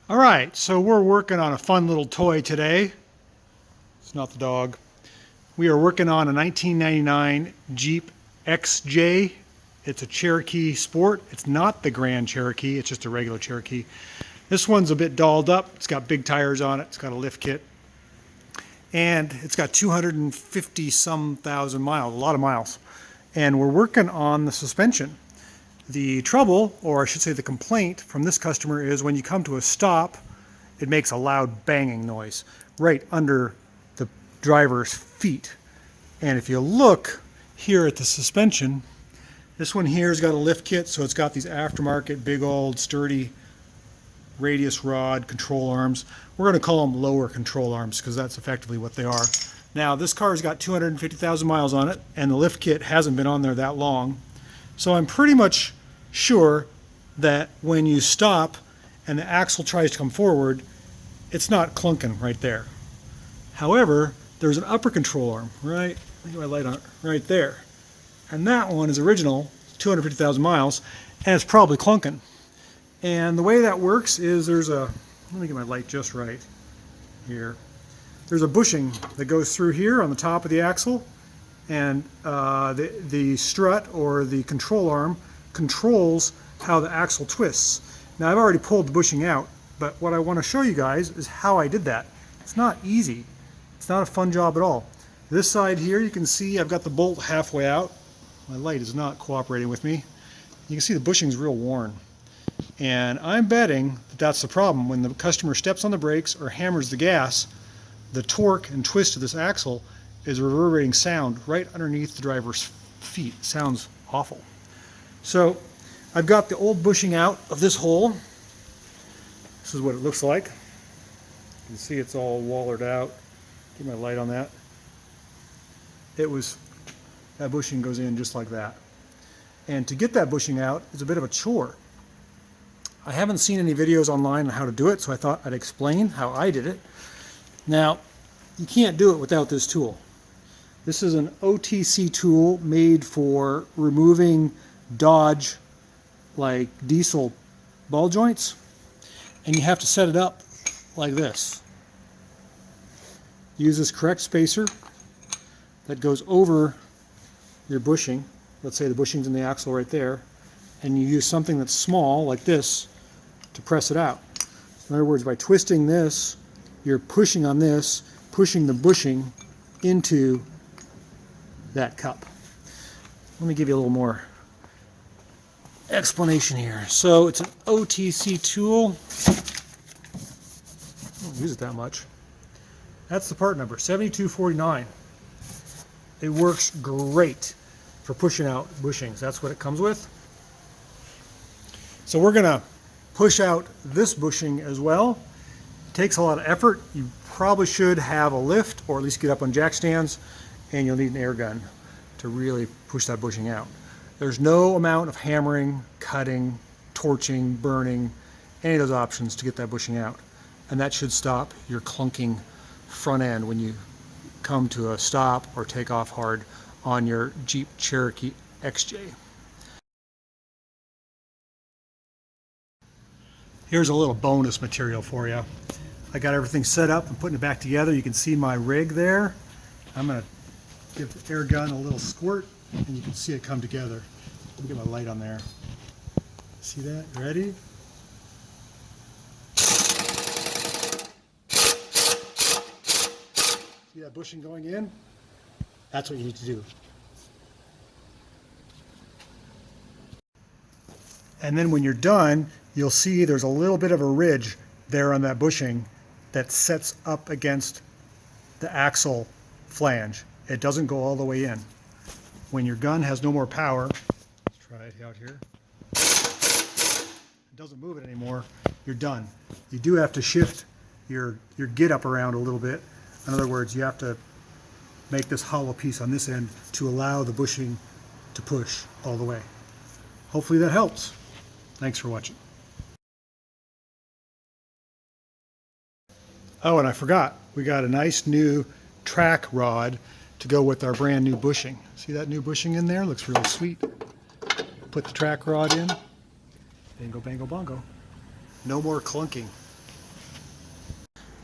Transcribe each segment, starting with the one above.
All right, so we're working on a fun little toy today. It's not the dog. We are working on a 1999 Jeep XJ. It's a Cherokee Sport. It's not the Grand Cherokee, it's just a regular Cherokee. This one's a bit dolled up. It's got big tires on it. It's got a lift kit. And it's got 250 some thousand miles, a lot of miles. And we're working on the suspension. The trouble, or I should say the complaint from this customer is when you come to a stop, it makes a loud banging noise right under the driver's feet. And if you look here at the suspension, this one here has got a lift kit, so it's got these aftermarket big old sturdy radius rod control arms. We're going to call them lower control arms because that's effectively what they are. Now this car's got 250,000 miles on it and the lift kit hasn't been on there that long. So I'm pretty much sure that when you stop and the axle tries to come forward, it's not clunking right there. However, there's an upper control arm, right? Look at my light on it, right there. And that one is original, 250,000 miles, and it's probably clunking. And the way that works is there's a, let me get my light just right here. There's a bushing that goes through here on the top of the axle, and the strut or the control arm controls how the axle twists. Now I've already pulled the bushing out, but what I want to show you guys is how I did that. It's not easy. It's not a fun job at all. This side here, you can see I've got the bolt halfway out. My light is not cooperating with me. You can see the bushing's real worn. And I'm betting that that's the problem. When the customer steps on the brakes or hammers the gas, the torque and twist of this axle is a reverberating sound right underneath the driver's feet. It sounds awful. So I've got the old bushing out of this hole. This is what it looks like. You can see it's all wallered out. Get my light on that. That bushing goes in just like that. And to get that bushing out is a bit of a chore. I haven't seen any videos online on how to do it, so I thought I'd explain how I did it. Now, you can't do it without this tool. This is an OTC tool made for removing Dodge like diesel ball joints, and you have to set it up like this. Use this correct spacer that goes over your bushing. Let's say the bushing's in the axle right there, and you use something that's small like this to press it out. In other words, by twisting this, you're pushing on this, pushing the bushing into that cup. Let me give you a little more explanation here. So it's an OTC tool. I don't use it that much. That's the part number, 7249. It works great for pushing out bushings. That's what it comes with. So we're gonna push out this bushing as well. It takes a lot of effort. You probably should have a lift or at least get up on jack stands, and you'll need an air gun to really push that bushing out. There's no amount of hammering, cutting, torching, burning, any of those options to get that bushing out. And that should stop your clunking front end when you come to a stop or take off hard on your Jeep Cherokee XJ. Here's a little bonus material for you. I got everything set up and putting it back together. You can see my rig there. I'm going to give the air gun a little squirt and you can see it come together. Let me get my light on there. See that? Ready? See that bushing going in? That's what you need to do. And then when you're done, you'll see there's a little bit of a ridge there on that bushing that sets up against the axle flange. It doesn't go all the way in. When your gun has no more power, let's try it out here. It doesn't move it anymore, you're done. You do have to shift your get up around a little bit. In other words, you have to make this hollow piece on this end to allow the bushing to push all the way. Hopefully that helps. Thanks for watching. Oh, and I forgot, we got a nice new track rod to go with our brand new bushing. See that new bushing in there? Looks really sweet. Put the track rod in, bingo, bango, bongo. No more clunking.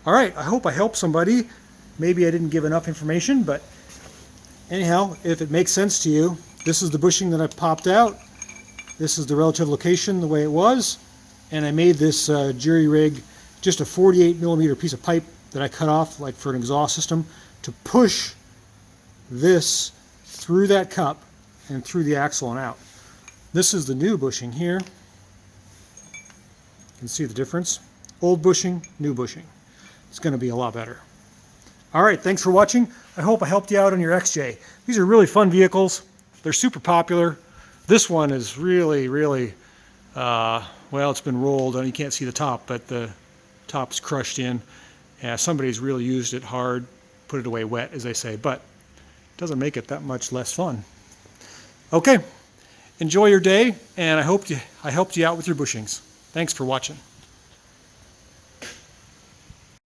All right, I hope I helped somebody. Maybe I didn't give enough information, but anyhow, if it makes sense to you, this is the bushing that I popped out. This is the relative location, the way it was. And I made this jury rig, just a 48 millimeter piece of pipe that I cut off like for an exhaust system to push this through that cup and through the axle and out. This is the new bushing here. You can see the difference. Old bushing, new bushing. It's going to be a lot better. All right, thanks for watching. I hope I helped you out on your XJ. These are really fun vehicles. They're super popular. This one is really, really, well, it's been rolled, and you can't see the top, but the top's crushed in. Somebody's really used it hard, put it away wet, as they say, but it doesn't make it that much less fun. Okay, enjoy your day, and I helped you out with your bushings. Thanks for watching.